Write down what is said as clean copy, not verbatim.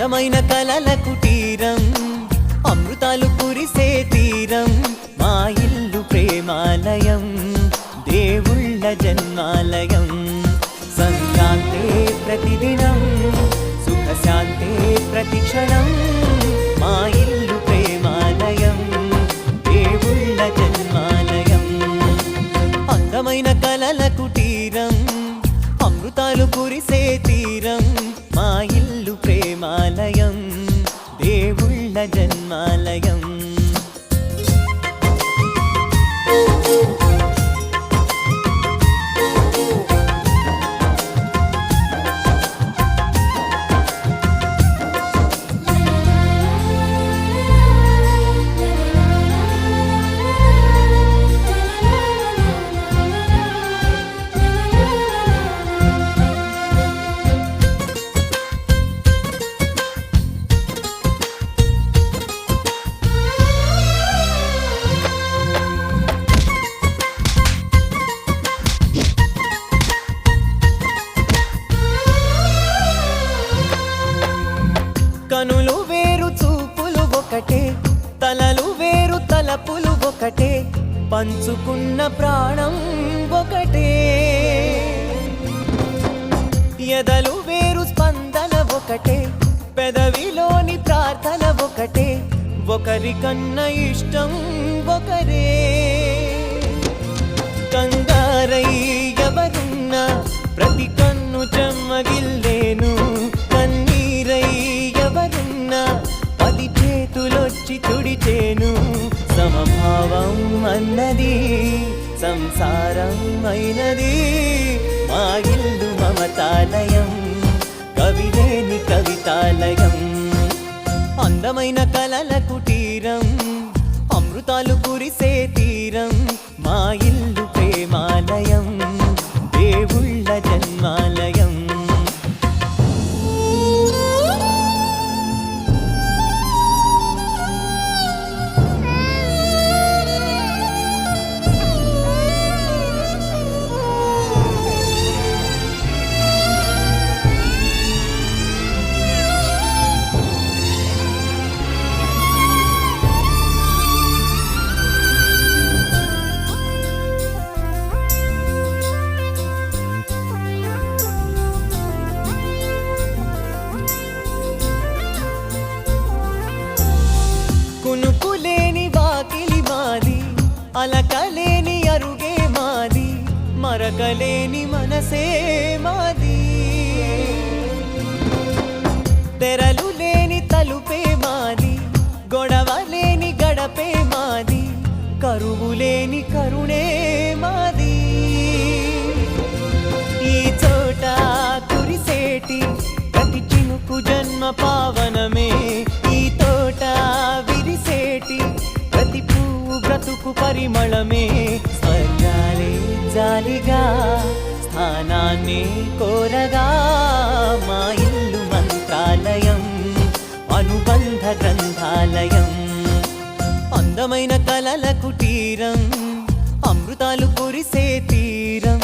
అందమైన కలల కుటీరం అమృతాలు కురిసే తీరం మా ఇల్లు ప్రేమాలయం దేవుళ్ళ జన్మాలయం సంక్రాంతే ప్రతిదినం సుఖశాంతే ప్రతిక్షణం మా ఇల్లు ప్రేమాలయం దేవుళ్ళ జన్మాలయం అందమైన కలల కుటీరం అమృతాలు కురిసే తీరం మా ఇల్లు ప్రేమాలయం దేవుళ్ళ జన్మాలయం కనులు వేరు చూపులు ఒకటే తలలు వేరు తలపులు ఒకటే పంచుకున్న ప్రాణం ఒకటే ఎదలు వేరు స్పందన ఒకటే పెదవిలోని ప్రార్థన ఒకటే ఒకరికన్నా ఇష్టం ఒకరే కంగారై ఎవరున్నా ప్రతి కన్ను చెమ్మగిల్లేను పది చేతులొచ్చి తుడిచేను సమభావం అన్నది సంసారం అయినది మా ఇల్లు మమతాలయం కవిలేని కవితాలయం అందమైన కలల కుటీరం అమృతాలు కురిసే తీరం మా ఇల్లు ప్రేమాలయం దేవుళ్ళ జన్మాలయం కునుకులేని వాకిలి మాది అలకలేని అరుగే మాది మరకలేని మనసే మాది తెరలు లేని తలుపే మాది గొడవ లేని గడపే మాది కరువు లేని కరుణే మాది ఈ చోట కురిసేటి ప్రతి చినుకు జన్మ పావనమే ఈ తోట విరిసేటి ప్రతి పువ్వు బ్రతుకు పరిమళమే స్వర్గాలే జాలిగా స్థానాన్ని కోరగా మా ఇల్లు మంత్రాలయం అనుబంధ గ్రంథాలయం అందమైన కలల కుటీరం అమృతాలు కురిసే తీరం